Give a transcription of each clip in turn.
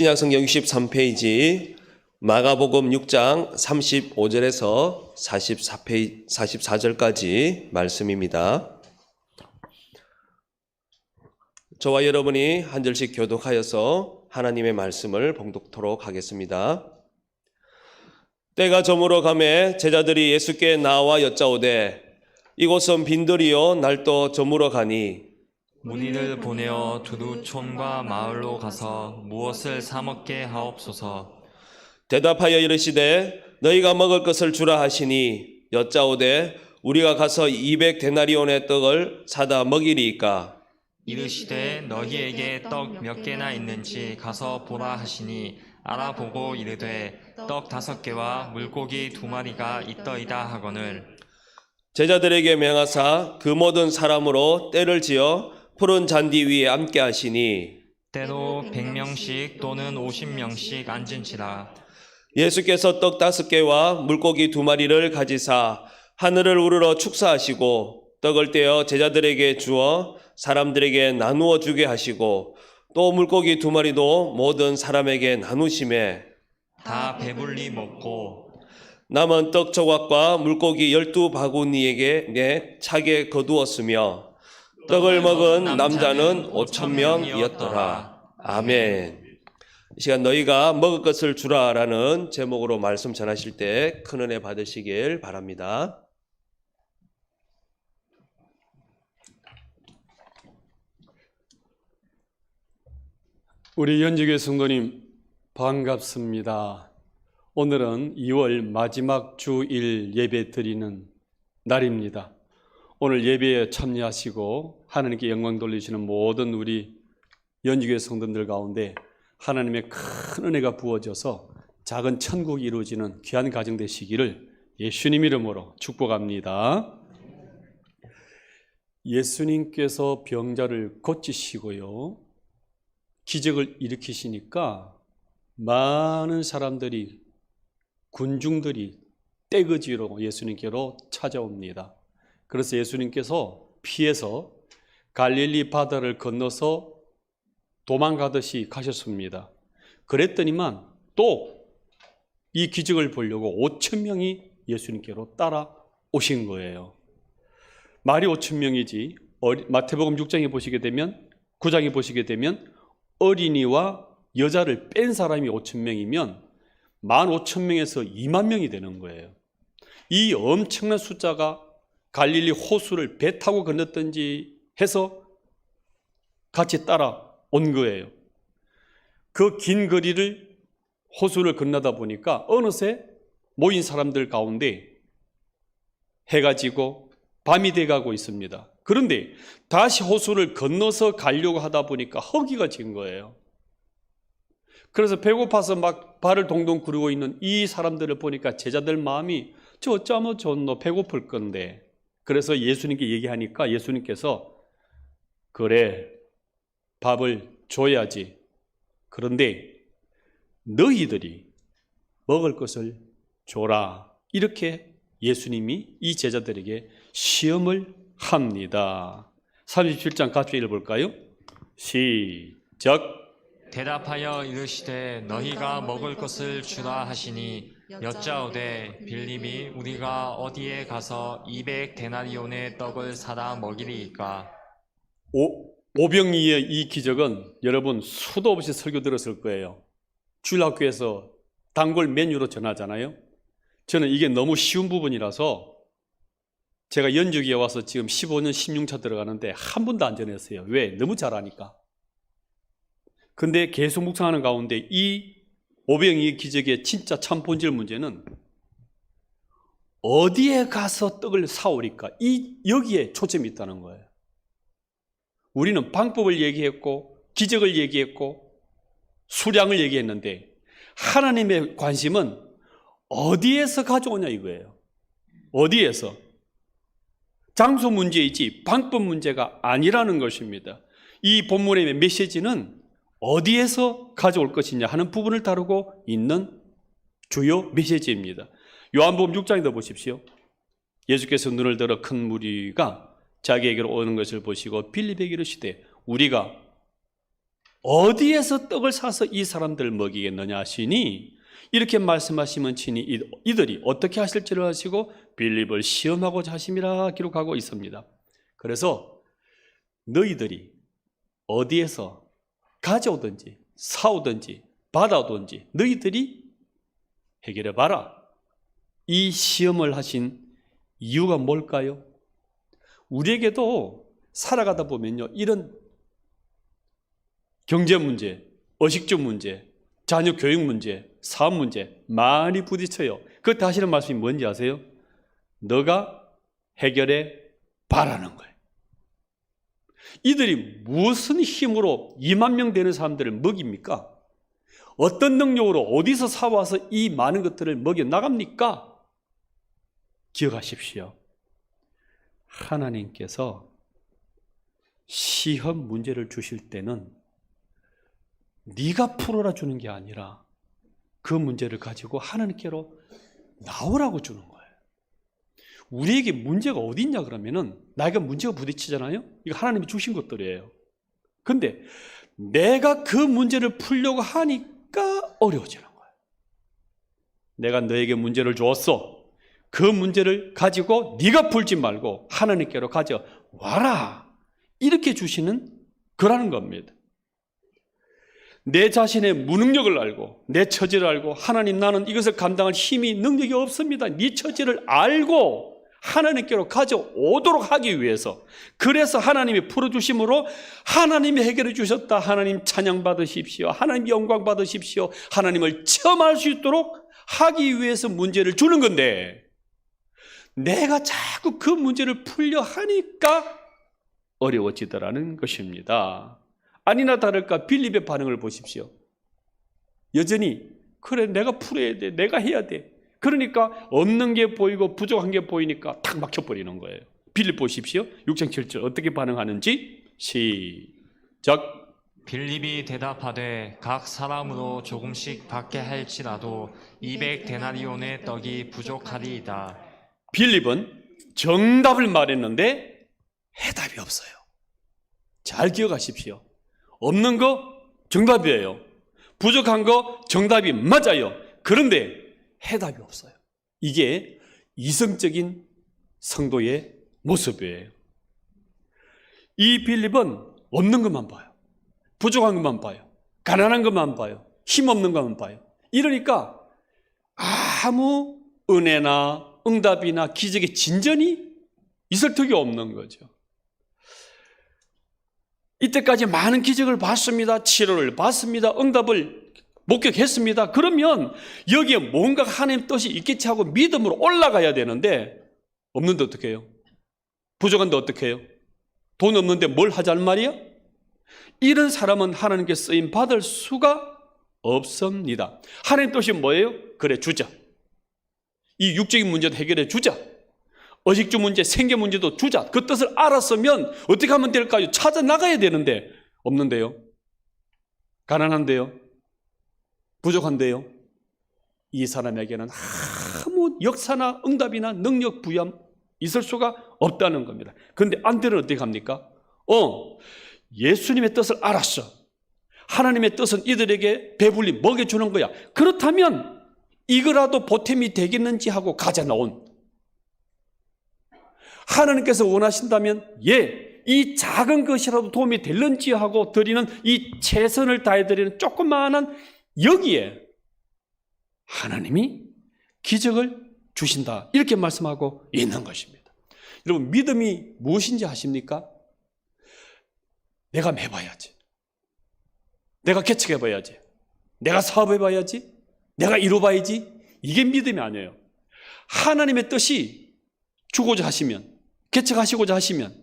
신약성경 63페이지 마가복음 6장 35절에서 44절까지 말씀입니다. 저와 여러분이 한 절씩 교독하여서 하나님의 말씀을 봉독토록 하겠습니다. 때가 저물어 가매 제자들이 예수께 나와 여짜오되 이곳은 빈들이요 날도 저물어 가니 문의를 보내어 두루 촌과 마을로 가서 무엇을 사 먹게 하옵소서. 대답하여 이르시되 너희가 먹을 것을 주라 하시니 여짜오되 우리가 가서 200데나리온의 떡을 사다 먹이리이까. 이르시되 너희에게 떡 몇 개나 있는지 가서 보라 하시니 알아보고 이르되 떡 5개와 물고기 2마리가 있더이다 하거늘 제자들에게 명하사 그 모든 사람으로 때를 지어 푸른 잔디 위에 앉게 하시니 때로 100명씩 또는 50명씩 앉은지라. 예수께서 떡 5개와 물고기 2마리를 가지사 하늘을 우러러 축사하시고 떡을 떼어 제자들에게 주어 사람들에게 나누어 주게 하시고 또 물고기 2마리도 모든 사람에게 나누시매 다 배불리 먹고 남은 떡 조각과 물고기 12바구니에게 차게 거두었으며 떡을 먹은 남자는 5,000명이었더라. 아멘. 이 시간 너희가 먹을 것을 주라라는 제목으로 말씀 전하실 때 큰 은혜 받으시길 바랍니다. 우리 연지교회 성도님 반갑습니다. 오늘은 2월 마지막 주일 예배 드리는 날입니다. 오늘 예배에 참여하시고 하나님께 영광 돌리시는 모든 우리 연지교회 성도들 가운데 하나님의 큰 은혜가 부어져서 작은 천국이 이루어지는 귀한 가정 되시기를 예수님 이름으로 축복합니다. 예수님께서 병자를 고치시고요, 기적을 일으키시니까 많은 사람들이, 군중들이 떼거지로 예수님께로 찾아옵니다. 그래서 예수님께서 피해서 갈릴리 바다를 건너서 도망가듯이 가셨습니다. 그랬더니만 또 이 기적을 보려고 5,000명이 예수님께로 따라오신 거예요. 말이 5,000명이지 마태복음 6장에 보시게 되면, 9장에 보시게 되면 어린이와 여자를 뺀 사람이 5,000명이면 15,000명에서 2만 명이 되는 거예요. 이 엄청난 숫자가 갈릴리 호수를 배 타고 건넜든지 해서 같이 따라온 거예요. 그 긴 거리를 호수를 건너다 보니까 어느새 모인 사람들 가운데 해가 지고 밤이 돼가고 있습니다. 그런데 다시 호수를 건너서 가려고 하다 보니까 허기가 진 거예요. 그래서 배고파서 막 발을 동동 구르고 있는 이 사람들을 보니까 제자들 마음이 저 어쩌면 좋노, 배고플 건데. 그래서 예수님께 얘기하니까 예수님께서 그래, 밥을 줘야지. 그런데 너희들이 먹을 것을 줘라. 이렇게 예수님이 이 제자들에게 시험을 합니다. 37장 같이 읽어볼까요? 시작. 대답하여 이르시되 너희가 먹을 것을 주라 하시니 여짜오되 빌립이 우리가 어디에 가서 200데나리온의 떡을 사다 먹이리이까. 오병이의 이 기적은 여러분 수도 없이 설교 들었을 거예요. 주일학교에서 단골 메뉴로 전하잖아요. 저는 이게 너무 쉬운 부분이라서 제가 연주기에 와서 지금 15년 16차 들어가는데 한 번도 안 전했어요. 왜? 너무 잘하니까. 근데 계속 묵상하는 가운데 이 오병이의 기적의 진짜 참 본질 문제는 어디에 가서 떡을 사오리까? 여기에 초점이 있다는 거예요. 우리는 방법을 얘기했고 기적을 얘기했고 수량을 얘기했는데 하나님의 관심은 어디에서 가져오냐 이거예요. 어디에서? 장소 문제이지 방법 문제가 아니라는 것입니다. 이 본문의 메시지는 어디에서 가져올 것이냐 하는 부분을 다루고 있는 주요 메시지입니다. 요한복음 6장에도 보십시오. 예수께서 눈을 들어 큰 무리가 자기에게로 오는 것을 보시고 빌립에게 이르시되 우리가 어디에서 떡을 사서 이 사람들을 먹이겠느냐 하시니 이렇게 말씀하시면 친히 이들이 어떻게 하실지를 아시고 빌립을 시험하고자 하심이라 기록하고 있습니다. 그래서 너희들이 어디에서 가져오든지 사오든지 받아오든지 너희들이 해결해 봐라. 이 시험을 하신 이유가 뭘까요? 우리에게도 살아가다 보면요, 이런 경제 문제, 의식주 문제, 자녀 교육 문제, 사업 문제 많이 부딪혀요. 그때 하시는 말씀이 뭔지 아세요? 너가 해결해 봐라는 거예요. 이들이 무슨 힘으로 2만 명 되는 사람들을 먹입니까? 어떤 능력으로 어디서 사와서 이 많은 것들을 먹여 나갑니까? 기억하십시오. 하나님께서 시험 문제를 주실 때는 네가 풀어라 주는 게 아니라 그 문제를 가지고 하나님께로 나오라고 주는 거예요. 우리에게 문제가 어디 있냐 그러면은 나에게 문제가 부딪히잖아요. 이거 하나님이 주신 것들이에요. 근데 내가 그 문제를 풀려고 하니까 어려워지는 거예요. 내가 너에게 문제를 주었어. 그 문제를 가지고 네가 풀지 말고 하나님께로 가져와라. 이렇게 주시는 거라는 겁니다. 내 자신의 무능력을 알고 내 처지를 알고 하나님 나는 이것을 감당할 힘이 능력이 없습니다. 네 처지를 알고 하나님께로 가져오도록 하기 위해서 그래서 하나님이 풀어주심으로 하나님이 해결해 주셨다. 하나님 찬양 받으십시오. 하나님 영광 받으십시오. 하나님을 체험할 수 있도록 하기 위해서 문제를 주는 건데 내가 자꾸 그 문제를 풀려 하니까 어려워지더라는 것입니다. 아니나 다를까 빌립의 반응을 보십시오. 여전히 그래 내가 풀어야 돼. 내가 해야 돼. 그러니까 없는 게 보이고 부족한 게 보이니까 탁 막혀버리는 거예요. 빌립 보십시오. 6장 7절 어떻게 반응하는지 시작. 빌립이 대답하되 각 사람으로 조금씩 받게 할지라도 200데나리온의 떡이 부족하리이다. 빌립은 정답을 말했는데 해답이 없어요. 잘 기억하십시오. 없는 거 정답이에요. 부족한 거 정답이 맞아요. 그런데 해답이 없어요. 이게 이성적인 성도의 모습이에요. 이 빌립은 없는 것만 봐요. 부족한 것만 봐요. 가난한 것만 봐요. 힘없는 것만 봐요. 이러니까 아무 은혜나 응답이나 기적의 진전이 있을 턱이 없는 거죠. 이때까지 많은 기적을 봤습니다. 치료를 받습니다. 응답을 목격했습니다. 그러면 여기에 뭔가 하나님 뜻이 있겠지 하고 믿음으로 올라가야 되는데 없는데 어떻게 해요? 부족한데 어떻게 해요? 돈 없는데 뭘 하자는 말이야? 이런 사람은 하나님께 쓰임 받을 수가 없습니다. 하나님 뜻이 뭐예요? 그래 주자. 이 육적인 문제도 해결해 주자. 의식주 문제, 생계 문제도 주자. 그 뜻을 알았으면 어떻게 하면 될까요? 찾아 나가야 되는데 없는데요. 가난한데요. 부족한데요. 이 사람에게는 아무 역사나 응답이나 능력 부여함 있을 수가 없다는 겁니다. 그런데 안들은 어떻게 합니까? 예수님의 뜻을 알았어. 하나님의 뜻은 이들에게 배불리 먹여주는 거야. 그렇다면 이거라도 보탬이 되겠는지 하고 가져 나온 하나님께서 원하신다면 이 작은 것이라도 도움이 될는지 하고 드리는 이 최선을 다해 드리는 조그마한 여기에 하나님이 기적을 주신다. 이렇게 말씀하고 있는 것입니다. 여러분 믿음이 무엇인지 아십니까? 내가 해봐야지. 내가 개척해봐야지. 내가 사업해봐야지. 내가 이뤄봐야지. 이게 믿음이 아니에요. 하나님의 뜻이 주고자 하시면 개척하시고자 하시면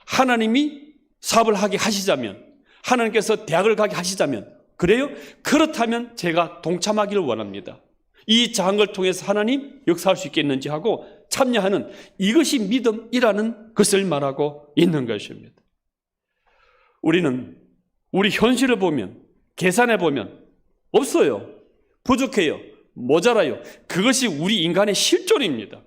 하나님이 사업을 하게 하시자면 하나님께서 대학을 가게 하시자면 그래요? 그렇다면 제가 동참하기를 원합니다. 이 작은 걸 통해서 하나님 역사할 수 있겠는지 하고 참여하는 이것이 믿음이라는 것을 말하고 있는 것입니다. 우리는 우리 현실을 보면 계산해 보면 없어요. 부족해요. 모자라요. 그것이 우리 인간의 실존입니다.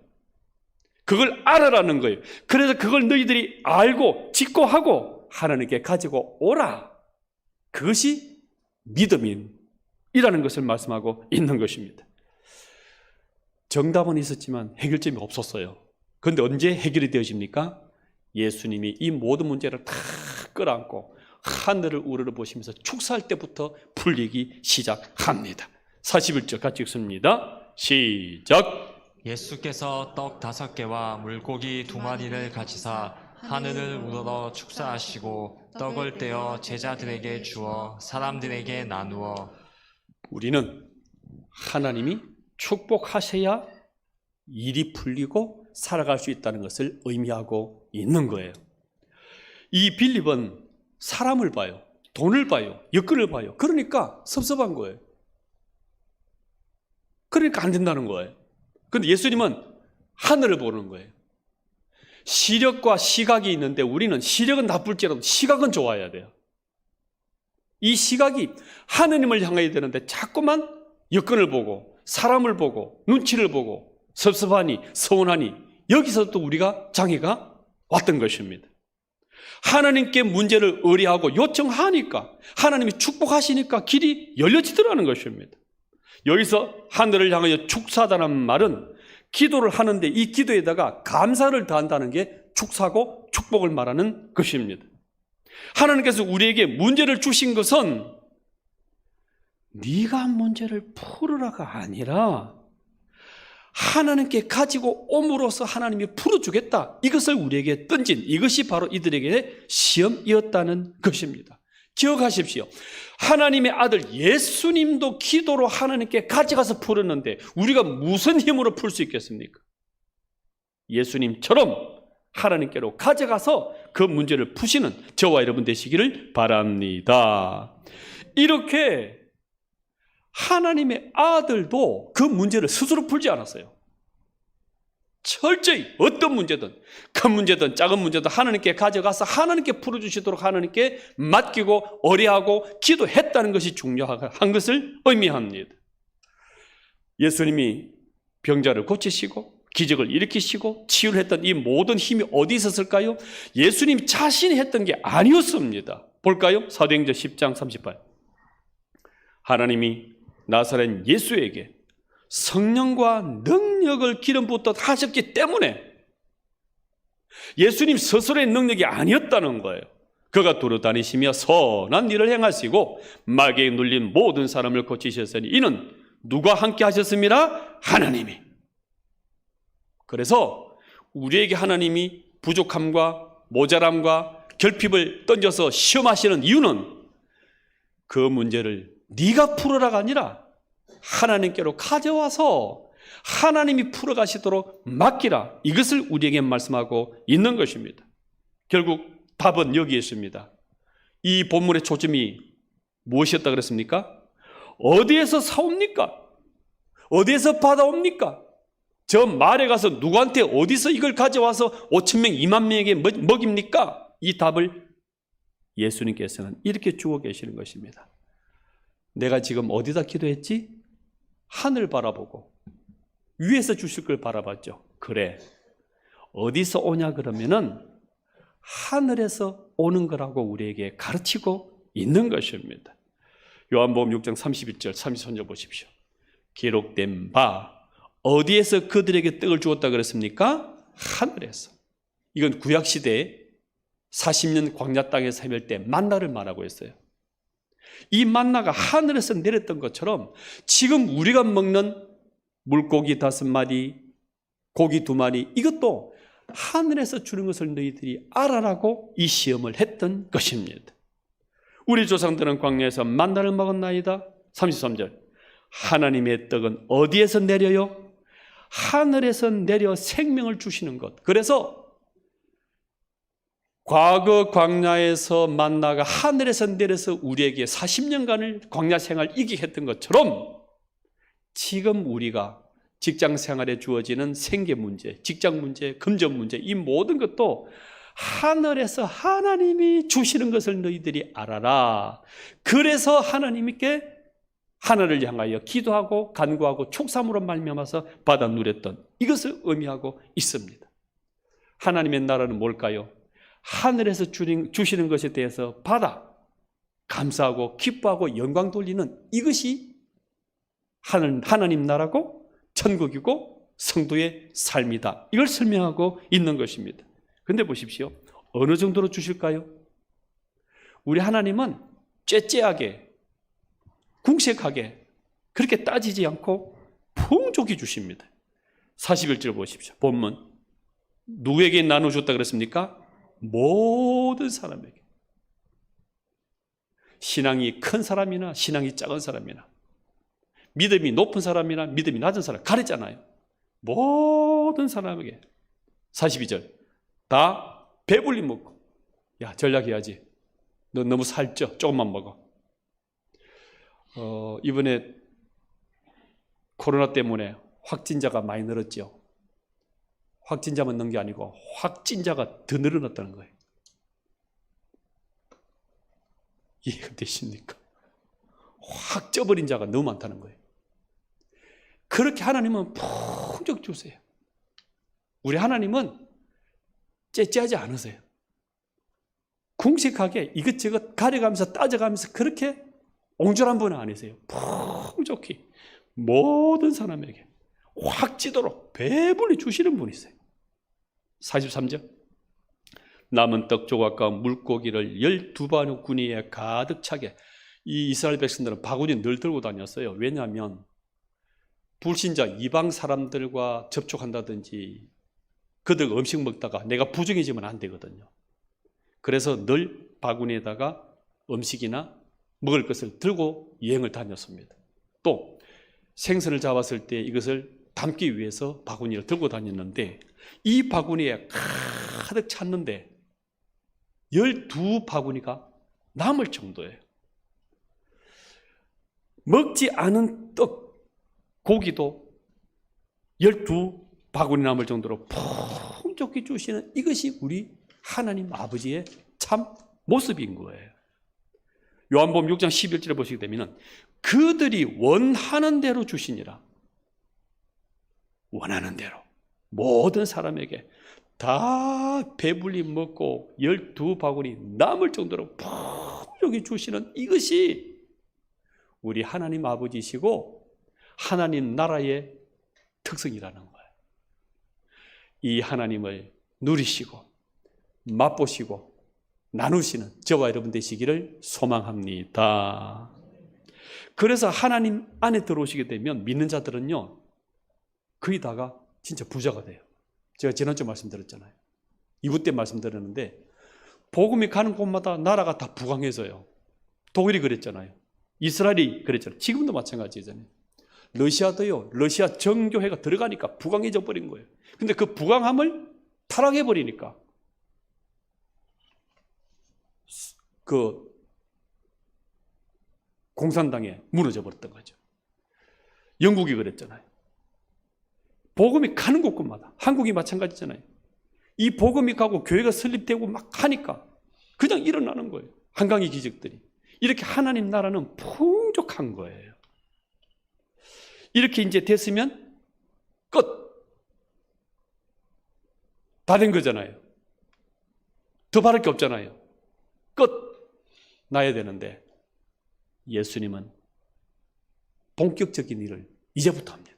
그걸 알아라는 거예요. 그래서 그걸 너희들이 알고 짓고 하고 하나님께 가지고 오라. 그것이 믿음이라는 것을 말씀하고 있는 것입니다. 정답은 있었지만 해결점이 없었어요. 그런데 언제 해결이 되어집니까? 예수님이 이 모든 문제를 다 끌어안고 하늘을 우러러 보시면서 축사할 때부터 풀리기 시작합니다. 41절 같이 읽습니다. 시작. 예수께서 떡 5개와 물고기 2마리를 가지사 하늘을 우러러 축사하시고 떡을 떼어 제자들에게 주어 사람들에게 나누어. 우리는 하나님이 축복하셔야 일이 풀리고 살아갈 수 있다는 것을 의미하고 있는 거예요. 이 빌립은 사람을 봐요. 돈을 봐요. 여건을 봐요. 그러니까 섭섭한 거예요. 그러니까 안 된다는 거예요. 그런데 예수님은 하늘을 보는 거예요. 시력과 시각이 있는데 우리는 시력은 나쁠지라도 시각은 좋아야 돼요. 이 시각이 하느님을 향해야 되는데 자꾸만 여건을 보고 사람을 보고 눈치를 보고 섭섭하니 서운하니 여기서 또 우리가 장애가 왔던 것입니다. 하나님께 문제를 의뢰하고 요청하니까 하나님이 축복하시니까 길이 열려지더라는 것입니다. 여기서 하늘을 향하여 축사하다는 말은 기도를 하는데 이 기도에다가 감사를 더한다는 게 축사고 축복을 말하는 것입니다. 하나님께서 우리에게 문제를 주신 것은 네가 문제를 풀으라가 아니라 하나님께 가지고 옴으로써 하나님이 풀어주겠다. 이것을 우리에게 던진 이것이 바로 이들에게 시험이었다는 것입니다. 기억하십시오. 하나님의 아들 예수님도 기도로 하나님께 가져가서 풀었는데 우리가 무슨 힘으로 풀 수 있겠습니까? 예수님처럼 하나님께로 가져가서 그 문제를 푸시는 저와 여러분 되시기를 바랍니다. 이렇게 하나님의 아들도 그 문제를 스스로 풀지 않았어요. 철저히 어떤 문제든 큰 문제든 작은 문제든 하나님께 가져가서 하나님께 풀어주시도록 하나님께 맡기고 의뢰하고 기도했다는 것이 중요한 것을 의미합니다. 예수님이 병자를 고치시고 기적을 일으키시고 치유를 했던 이 모든 힘이 어디 있었을까요? 예수님 자신이 했던 게 아니었습니다. 볼까요? 사도행전 10장 38. 하나님이 나사렛 예수에게 성령과 능력을 기름 붓듯 하셨기 때문에 예수님 스스로의 능력이 아니었다는 거예요. 그가 두루다니시며 선한 일을 행하시고 마귀에 눌린 모든 사람을 고치셨으니 이는 누가 함께 하셨습니다? 하나님이. 그래서 우리에게 하나님이 부족함과 모자람과 결핍을 던져서 시험하시는 이유는 그 문제를 네가 풀어라가 아니라 하나님께로 가져와서 하나님이 풀어가시도록 맡기라. 이것을 우리에게 말씀하고 있는 것입니다. 결국 답은 여기에 있습니다. 이 본문의 초점이 무엇이었다 그랬습니까? 어디에서 사옵니까? 어디에서 받아옵니까? 저 말에 가서 누구한테 어디서 이걸 가져와서 5,000명, 2만 명에게 먹입니까? 이 답을 예수님께서는 이렇게 주어 계시는 것입니다. 내가 지금 어디다 기도했지? 하늘 바라보고 위에서 주실 걸 바라봤죠. 그래, 어디서 오냐 그러면은 하늘에서 오는 거라고 우리에게 가르치고 있는 것입니다. 요한복음 6장 31절 33절 보십시오. 기록된 바 어디에서 그들에게 떡을 주었다 그랬습니까? 하늘에서. 이건 구약시대에 40년 광야 땅에 살을 때 만나를 말하고 있어요. 이 만나가 하늘에서 내렸던 것처럼 지금 우리가 먹는 물고기 5마리, 고기 2마리 이것도 하늘에서 주는 것을 너희들이 알아라고 이 시험을 했던 것입니다. 우리 조상들은 광야에서 만나를 먹었나이다. 33절 하나님의 떡은 어디에서 내려요? 하늘에서 내려 생명을 주시는 것. 그래서 과거 광야에서 만나가 하늘에서 내려서 우리에게 40년간을 광야 생활 이기게 했던 것처럼 지금 우리가 직장 생활에 주어지는 생계 문제, 직장 문제, 금전 문제 이 모든 것도 하늘에서 하나님이 주시는 것을 너희들이 알아라. 그래서 하나님께 하늘을 향하여 기도하고 간구하고 축삼으로 말미암아서 받아 누렸던 이것을 의미하고 있습니다. 하나님의 나라는 뭘까요? 하늘에서 주시는 것에 대해서 받아 감사하고 기뻐하고 영광 돌리는 이것이 하나님 나라고 천국이고 성도의 삶이다. 이걸 설명하고 있는 것입니다. 그런데 보십시오. 어느 정도로 주실까요? 우리 하나님은 째째하게 궁색하게 그렇게 따지지 않고 풍족히 주십니다. 41절 보십시오. 본문 누구에게 나눠줬다 그랬습니까? 모든 사람에게. 신앙이 큰 사람이나 신앙이 작은 사람이나 믿음이 높은 사람이나 믿음이 낮은 사람 가리잖아요. 모든 사람에게. 42절 다 배불리 먹고 야 전략해야지. 너 너무 살쪄. 조금만 먹어. 이번에 코로나 때문에 확진자가 많이 늘었죠. 확진자만 넣은 게 아니고 확진자가 더 늘어났다는 거예요. 이해가 되십니까? 확 쪄버린 자가 너무 많다는 거예요. 그렇게 하나님은 풍족 주세요. 우리 하나님은 째째하지 않으세요. 궁색하게 이것저것 가려가면서 따져가면서 그렇게 옹졸한 분은 아니세요. 풍족히 모든 사람에게 확 찌도록 배불리 주시는 분이세요. 43절 남은 떡 조각과 물고기를 12바구니에 가득 차게. 이 이스라엘 백성들은 바구니 늘 들고 다녔어요. 왜냐하면 불신자 이방 사람들과 접촉한다든지 그들 음식 먹다가 내가 부정해지면 안 되거든요. 그래서 늘 바구니에다가 음식이나 먹을 것을 들고 여행을 다녔습니다. 또 생선을 잡았을 때 이것을 담기 위해서 바구니를 들고 다녔는데 이 바구니에 가득 찼는데 12바구니가 남을 정도예요. 먹지 않은 떡, 고기도 12바구니 남을 정도로 풍족히 주시는 이것이 우리 하나님 아버지의 참 모습인 거예요. 요한복음 6장 11절에 보시게 되면 그들이 원하는 대로 주시니라. 원하는 대로 모든 사람에게 다 배불리 먹고 12바구니 남을 정도로 풍족히 주시는 이것이 우리 하나님 아버지시고 하나님 나라의 특성이라는 거예요. 이 하나님을 누리시고 맛보시고 나누시는 저와 여러분 되시기를 소망합니다. 그래서 하나님 안에 들어오시게 되면 믿는 자들은요 거의 다가 진짜 부자가 돼요. 제가 지난주에 말씀드렸잖아요. 이부 때 말씀드렸는데 복음이 가는 곳마다 나라가 다 부강해져요. 독일이 그랬잖아요. 이스라엘이 그랬잖아요. 지금도 마찬가지잖아요. 러시아도요. 러시아 정교회가 들어가니까 부강해져 버린 거예요. 근데 그 부강함을 타락해 버리니까 그 공산당에 무너져 버렸던 거죠. 영국이 그랬잖아요. 복음이 가는 곳곳마다 한국이 마찬가지잖아요. 이 복음이 가고 교회가 설립되고 막 하니까 그냥 일어나는 거예요. 한강의 기적들이. 이렇게 하나님 나라는 풍족한 거예요. 이렇게 이제 됐으면 끝. 다 된 거잖아요. 더 바랄 게 없잖아요. 끝. 나야 되는데 예수님은 본격적인 일을 이제부터 합니다.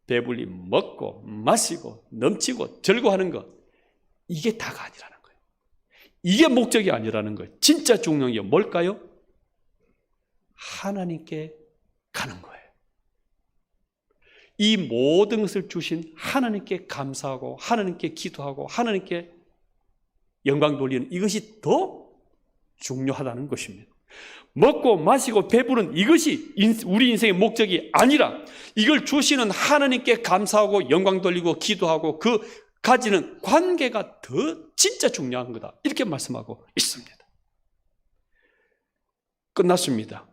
배불리 먹고 마시고 넘치고 즐거워하는 것 이게 다가 아니라는 거예요. 이게 목적이 아니라는 거예요. 진짜 중요한 게 뭘까요? 하나님께 가는 거예요. 이 모든 것을 주신 하나님께 감사하고 하나님께 기도하고 하나님께 영광 돌리는 이것이 더 중요하다는 것입니다. 먹고 마시고 배부른 이것이 우리 인생의 목적이 아니라 이걸 주시는 하나님께 감사하고 영광 돌리고 기도하고 그 가지는 관계가 더 진짜 중요한 거다. 이렇게 말씀하고 있습니다. 끝났습니다.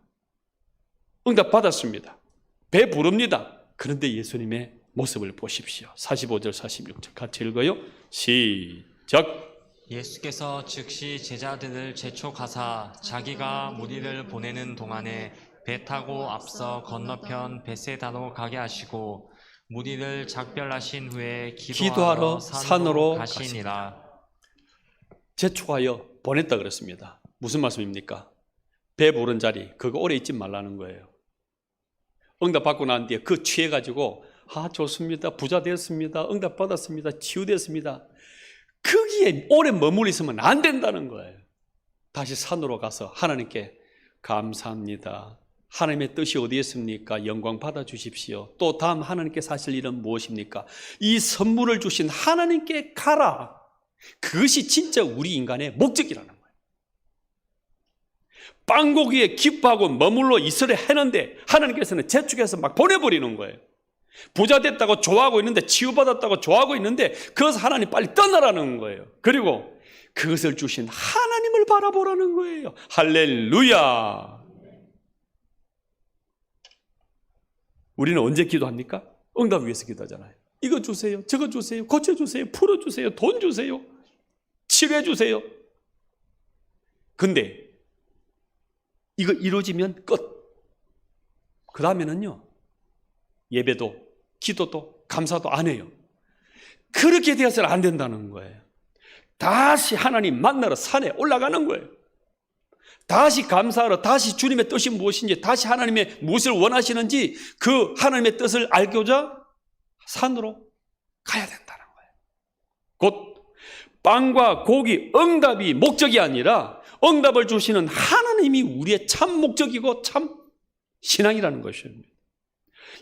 응답 받았습니다. 배부릅니다. 그런데 예수님의 모습을 보십시오. 45절 46절 같이 읽어요. 시작. 예수께서 즉시 제자들을 재촉하사 자기가 무리를 보내는 동안에 배 타고 앞서 건너편 베세다로 가게 하시고 무리를 작별하신 후에 기도하러 산으로 가시니라. 재촉하여 보냈다 그랬습니다. 무슨 말씀입니까? 배 부른 자리 그거 오래 있지 말라는 거예요. 응답 받고 난 뒤에 그 취해가지고 좋습니다, 부자 되었습니다, 응답 받았습니다, 치유됐습니다, 거기에 오래 머물러 있으면 안 된다는 거예요. 다시 산으로 가서 하나님께 감사합니다, 하나님의 뜻이 어디에 있습니까? 영광 받아주십시오. 또 다음 하나님께서 하실 일은 무엇입니까? 이 선물을 주신 하나님께 가라. 그것이 진짜 우리 인간의 목적이라는 거예요. 빵고기에 기뻐하고 머물러 있으려 했는데 하나님께서는 재촉해서 막 보내버리는 거예요. 부자 됐다고 좋아하고 있는데, 치유받았다고 좋아하고 있는데, 그것을 하나님 빨리 떠나라는 거예요. 그리고 그것을 주신 하나님을 바라보라는 거예요. 할렐루야. 우리는 언제 기도합니까? 응답 위해서 기도하잖아요. 이거 주세요, 저거 주세요, 고쳐주세요, 풀어주세요, 돈 주세요, 치료해주세요. 근데 이거 이루어지면 끝. 그 다음에는요, 예배도 기도도 감사도 안 해요. 그렇게 되어서는 안 된다는 거예요. 다시 하나님 만나러 산에 올라가는 거예요. 다시 감사하러, 다시 주님의 뜻이 무엇인지, 다시 하나님의 무엇을 원하시는지 그 하나님의 뜻을 알고자 산으로 가야 된다는 거예요. 곧 빵과 고기, 응답이 목적이 아니라 응답을 주시는 하나님이 우리의 참 목적이고 참 신앙이라는 것입니다.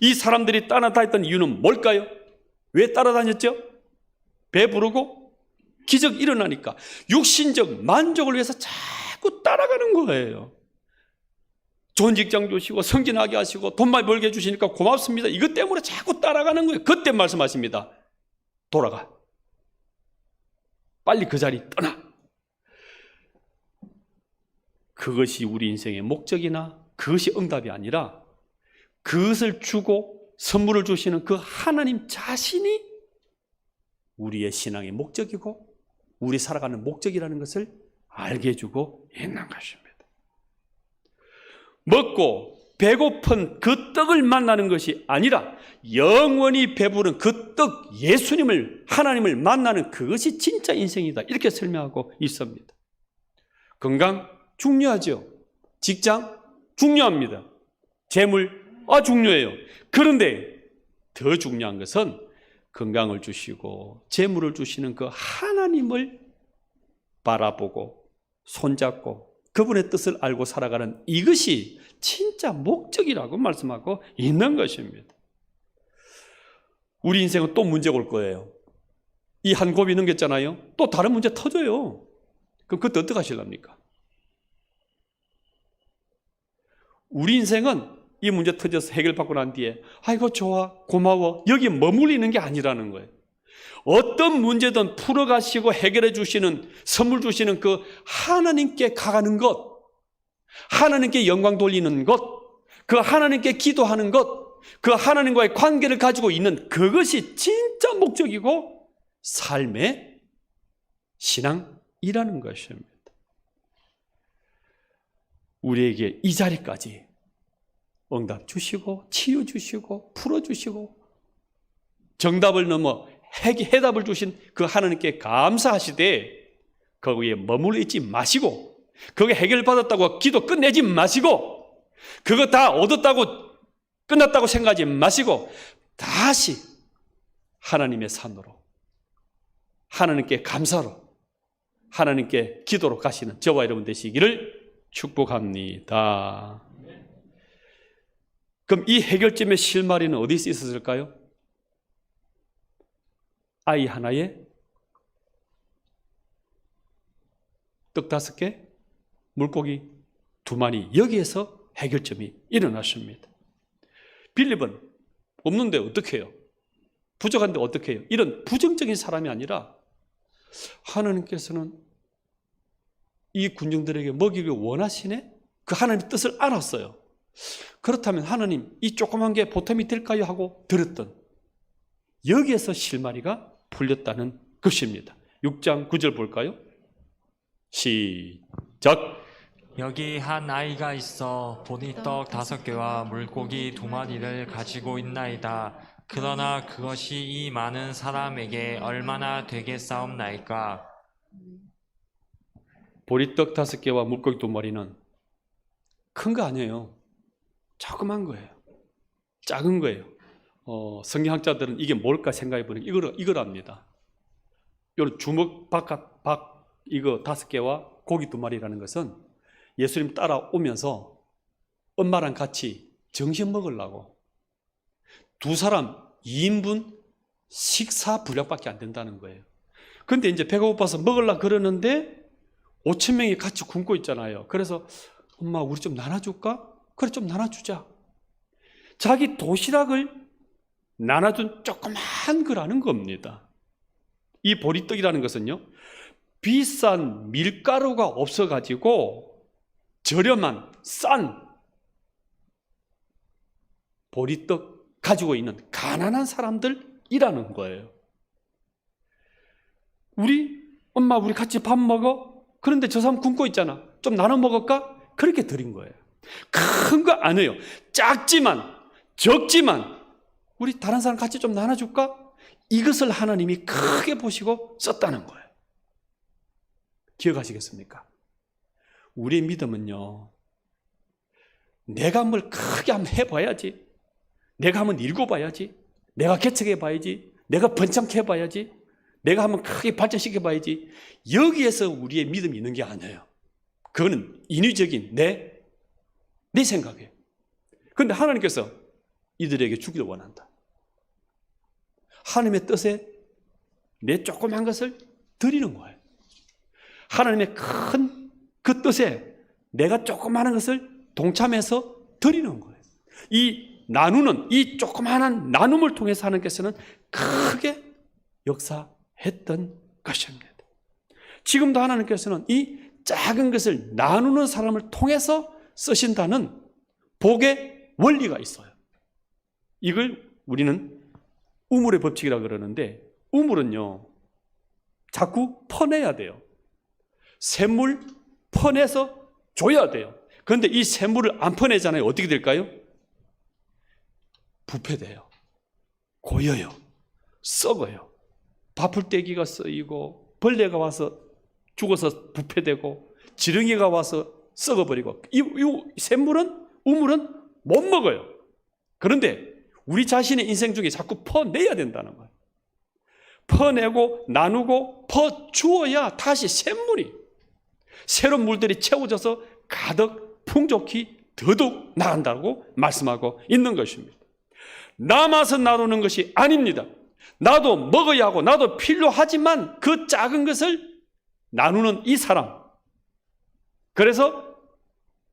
이 사람들이 따라다녔던 이유는 뭘까요? 왜 따라다녔죠? 배부르고 기적 일어나니까 육신적 만족을 위해서 자꾸 따라가는 거예요. 좋은 직장 주시고 성진하게 하시고 돈 많이 벌게 해주시니까 고맙습니다. 이것 때문에 자꾸 따라가는 거예요. 그때 말씀하십니다. 돌아가. 빨리 그 자리 떠나. 그것이 우리 인생의 목적이나 그것이 응답이 아니라 그것을 주고 선물을 주시는 그 하나님 자신이 우리의 신앙의 목적이고 우리 살아가는 목적이라는 것을 알게 해주고 있는 것입니다. 먹고 배고픈 그 떡을 만나는 것이 아니라 영원히 배부른 그 떡 예수님을, 하나님을 만나는 그것이 진짜 인생이다. 이렇게 설명하고 있습니다. 건강 중요하죠. 직장 중요합니다. 재물 중요해요. 그런데 더 중요한 것은 건강을 주시고 재물을 주시는 그 하나님을 바라보고 손잡고 그분의 뜻을 알고 살아가는 이것이 진짜 목적이라고 말씀하고 있는 것입니다. 우리 인생은 또 문제가 올 거예요. 이 한 곱이 넘겼잖아요. 또 다른 문제 터져요. 그럼 그때 어떻게 하실랍니까? 우리 인생은 이 문제 터져서 해결받고 난 뒤에 아이고 좋아 고마워 여기 머물리는 게 아니라는 거예요. 어떤 문제든 풀어가시고 해결해 주시는, 선물 주시는 그 하나님께 가가는 것, 하나님께 영광 돌리는 것, 그 하나님께 기도하는 것, 그 하나님과의 관계를 가지고 있는 그것이 진짜 목적이고 삶의 신앙이라는 것입니다. 우리에게 이 자리까지 응답 주시고 치유 주시고 풀어 주시고 정답을 넘어 해답을 주신 그 하나님께 감사하시되 거기에 머물러 있지 마시고 거기에 해결받았다고 기도 끝내지 마시고 그거 다 얻었다고 끝났다고 생각하지 마시고 다시 하나님의 산으로 하나님께 감사로 하나님께 기도로 가시는 저와 여러분 되시기를 축복합니다. 그럼 이 해결점의 실마리는 어디서 있었을까요? 아이 하나에 떡 5개, 물고기 2마리, 여기에서 해결점이 일어났습니다. 빌립은 없는데 어떻게 해요? 부족한데 어떻게 해요? 이런 부정적인 사람이 아니라 하나님께서는 이 군중들에게 먹이길 원하시네? 그 하나님의 뜻을 알았어요. 그렇다면 하나님 이 조그만 게 보탬이 될까요? 하고 들었던 여기에서 실마리가 풀렸다는 것입니다. 6장 9절 볼까요? 시작. 여기 한 아이가 있어 보니 떡 5개와 물고기 2마리를 가지고 있나이다. 그러나 그것이 이 많은 사람에게 얼마나 되겠사옵나이까. 보리떡 5개와 물고기 2마리는 큰 거 아니에요. 조그만 거예요. 작은 거예요. 성경학자들은 이게 뭘까 생각해 보니 이거랍니다. 요 주먹 바깥 이거 5개와 고기 2마리라는 것은 예수님 따라오면서 엄마랑 같이 점심 먹으려고 2사람 2인분 식사 분량밖에 안 된다는 거예요. 근데 이제 배가 고파서 먹으려고 그러는데 5,000명이 같이 굶고 있잖아요. 그래서 엄마 우리 좀 나눠줄까? 그래 좀 나눠주자. 자기 도시락을 나눠준 조그만 거라는 겁니다. 이 보리떡이라는 것은요, 비싼 밀가루가 없어가지고 저렴한 싼 보리떡 가지고 있는 가난한 사람들이라는 거예요. 엄마 우리 같이 밥 먹어? 그런데 저 사람 굶고 있잖아. 좀 나눠 먹을까? 그렇게 드린 거예요. 큰 거 아니에요. 작지만 적지만 우리 다른 사람 같이 좀 나눠줄까? 이것을 하나님이 크게 보시고 썼다는 거예요. 기억하시겠습니까? 우리의 믿음은요, 내가 뭘 크게 한번 해봐야지, 내가 한번 읽어봐야지, 내가 개척해봐야지, 내가 번창케 해봐야지, 내가 한번 크게 발전시켜봐야지, 여기에서 우리의 믿음이 있는 게 아니에요. 그거는 인위적인 내 생각이에요. 그런데 하나님께서 이들에게 주기를 원한다. 하나님의 뜻에 내 조그만 것을 드리는 거예요. 하나님의 큰 그 뜻에 내가 조그마한 것을 동참해서 드리는 거예요. 이 나누는, 이 조그마한 나눔을 통해서 하나님께서는 크게 역사했던 것입니다. 지금도 하나님께서는 이 작은 것을 나누는 사람을 통해서 쓰신다는 복의 원리가 있어요. 이걸 우리는 우물의 법칙이라고 그러는데, 우물은요 자꾸 퍼내야 돼요. 샘물 퍼내서 줘야 돼요. 그런데 이 샘물을 안 퍼내잖아요. 어떻게 될까요? 부패돼요. 고여요. 썩어요. 바풀떼기가 쓰이고 벌레가 와서 죽어서 부패되고 지렁이가 와서 썩어버리고, 이 샘물은, 우물은 못 먹어요. 그런데 우리 자신의 인생 중에 자꾸 퍼내야 된다는 거예요. 퍼내고 나누고 퍼주어야 다시 샘물이, 새로운 물들이 채워져서 가득 풍족히 더더욱 나간다고 말씀하고 있는 것입니다. 남아서 나누는 것이 아닙니다. 나도 먹어야 하고 나도 필요하지만 그 작은 것을 나누는 이 사람, 그래서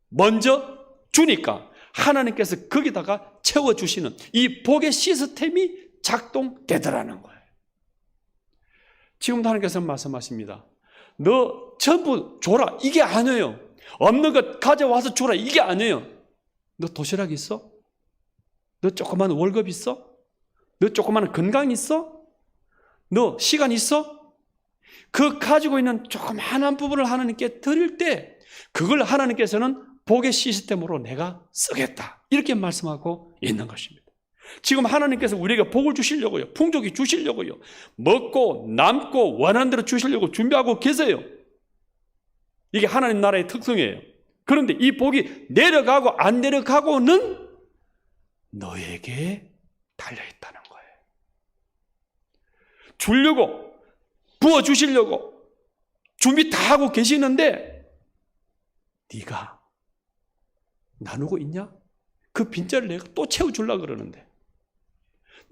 먼저 주니까 하나님께서 거기다가 채워주시는 이 복의 시스템이 작동되더라는 거예요. 지금도 하나님께서 말씀하십니다. 너 전부 줘라, 이게 아니에요. 없는 것 가져와서 줘라, 이게 아니에요. 너 도시락 있어? 너 조그만 월급 있어? 너 조그만 건강 있어? 너 시간 있어? 그 가지고 있는 조그만한 부분을 하나님께 드릴 때 그걸 하나님께서는 복의 시스템으로 내가 쓰겠다, 이렇게 말씀하고 있는 것입니다. 지금 하나님께서 우리에게 복을 주시려고요, 풍족히 주시려고요, 먹고 남고 원하는 대로 주시려고 준비하고 계세요. 이게 하나님 나라의 특성이에요. 그런데 이 복이 내려가고 안 내려가고는 너에게 달려있다는 거예요. 주려고, 부어주시려고 준비 다 하고 계시는데 네가 나누고 있냐? 그 빈자를 내가 또 채워주려고 그러는데,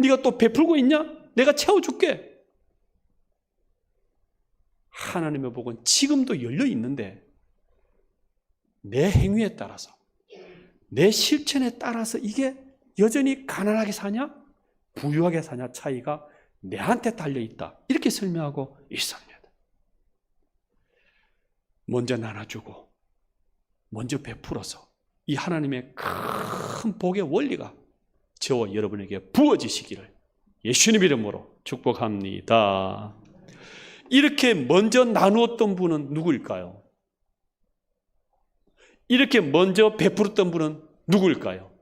네가 또 베풀고 있냐? 내가 채워줄게. 하나님의 복은 지금도 열려 있는데 내 행위에 따라서, 내 실천에 따라서 이게 여전히 가난하게 사냐, 부유하게 사냐 차이가 내한테 달려있다, 이렇게 설명하고 있습니다. 먼저 나눠주고 먼저 베풀어서 이 하나님의 큰 복의 원리가 저와 여러분에게 부어지시기를 예수님 이름으로 축복합니다. 이렇게 먼저 나누었던 분은 누구일까요? 이렇게 먼저 베풀었던 분은 누구일까요?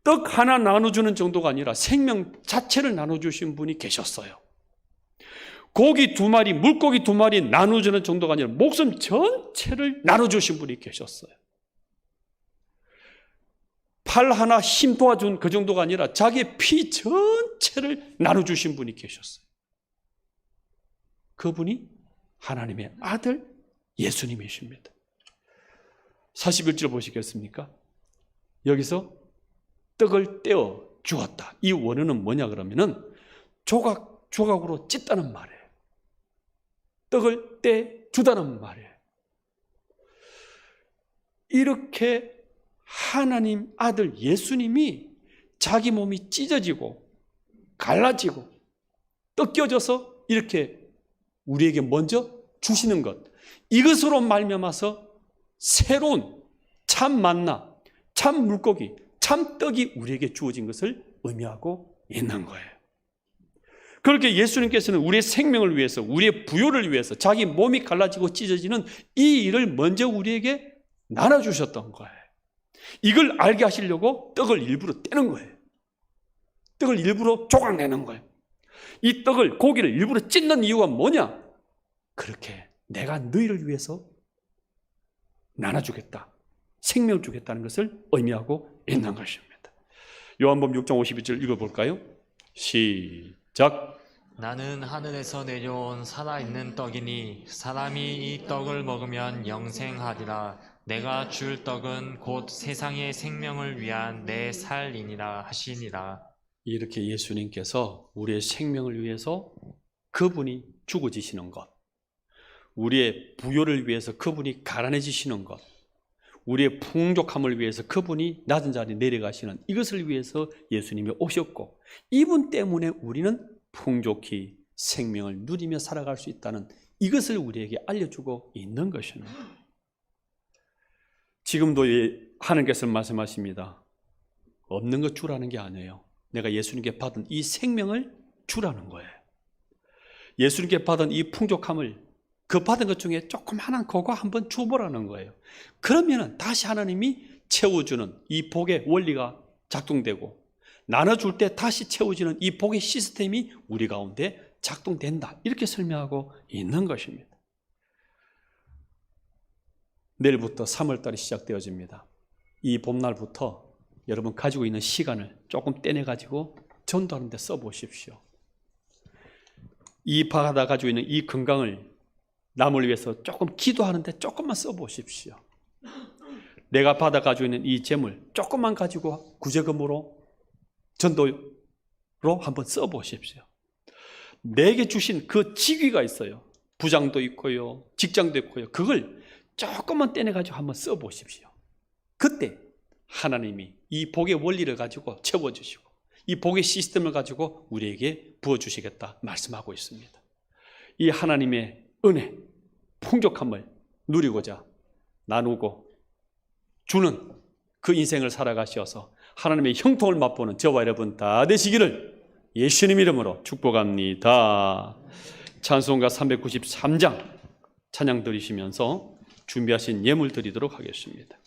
떡 하나 나눠주는 정도가 아니라 생명 자체를 나눠주신 분이 계셨어요. 고기 2마리, 물고기 2마리 나누주는 정도가 아니라 목숨 전체를 나눠주신 분이 계셨어요. 팔 하나 힘 도와준 그 정도가 아니라 자기의 피 전체를 나눠주신 분이 계셨어요. 그분이 하나님의 아들 예수님이십니다. 41절 보시겠습니까? 여기서 떡을 떼어 주었다. 이 원어는 뭐냐 그러면은 조각으로 찢다는 말이에요. 떡을 떼 주다는 말이에요. 이렇게 하나님 아들 예수님이 자기 몸이 찢어지고 갈라지고 뜯겨져서 이렇게 우리에게 먼저 주시는 것, 이것으로 말미암아서 새로운 참 만나, 참 물고기, 참 떡이 우리에게 주어진 것을 의미하고 있는 거예요. 그렇게 예수님께서는 우리의 생명을 위해서, 우리의 부요를 위해서 자기 몸이 갈라지고 찢어지는 이 일을 먼저 우리에게 나눠주셨던 거예요. 이걸 알게 하시려고 떡을 일부러 떼는 거예요. 떡을 일부러 조각내는 거예요. 이 떡을, 고기를 일부러 찢는 이유가 뭐냐? 그렇게 내가 너희를 위해서 나눠주겠다, 생명을 주겠다는 것을 의미하고 있는 것입니다. 요한복음 6장 52절 읽어볼까요? 시작. 나는 하늘에서 내려온 살아있는 떡이니 사람이 이 떡을 먹으면 영생하리라. 내가 줄 떡은 곧 세상의 생명을 위한 내 살이니라 하시니라. 이렇게 예수님께서 우리의 생명을 위해서 그분이 죽어지시는 것, 우리의 부요를 위해서 그분이 가난해지시는 것, 우리의 풍족함을 위해서 그분이 낮은 자리에 내려가시는 이것을 위해서 예수님이 오셨고, 이분 때문에 우리는 풍족히 생명을 누리며 살아갈 수 있다는 이것을 우리에게 알려주고 있는 것입니다. 지금도 하나님께서 말씀하십니다. 없는 것 주라는 게 아니에요. 내가 예수님께 받은 이 생명을 주라는 거예요. 예수님께 받은 이 풍족함을, 그 받은 것 중에 조그마한 그거 한번 줘보라는 거예요. 그러면 다시 하나님이 채워주는 이 복의 원리가 작동되고, 나눠줄 때 다시 채워지는 이 복의 시스템이 우리 가운데 작동된다. 이렇게 설명하고 있는 것입니다. 내일부터 3월달이 시작되어집니다. 이 봄날부터 여러분 가지고 있는 시간을 조금 떼내가지고 전도하는 데 써보십시오. 이 받아 가지고 있는 이 건강을 남을 위해서 조금 기도하는데 조금만 써보십시오. 내가 받아 가지고 있는 이 재물 조금만 가지고 구제금으로 전도로 한번 써보십시오. 내게 주신 그 직위가 있어요. 부장도 있고요, 직장도 있고요. 그걸 조금만 떼내가지고 한번 써보십시오. 그때 하나님이 이 복의 원리를 가지고 채워주시고 이 복의 시스템을 가지고 우리에게 부어주시겠다 말씀하고 있습니다. 이 하나님의 은혜, 풍족함을 누리고자 나누고 주는 그 인생을 살아가셔서 하나님의 형통을 맛보는 저와 여러분 다 되시기를 예수님 이름으로 축복합니다. 찬송가 393장 찬양 드리시면서 준비하신 예물 드리도록 하겠습니다.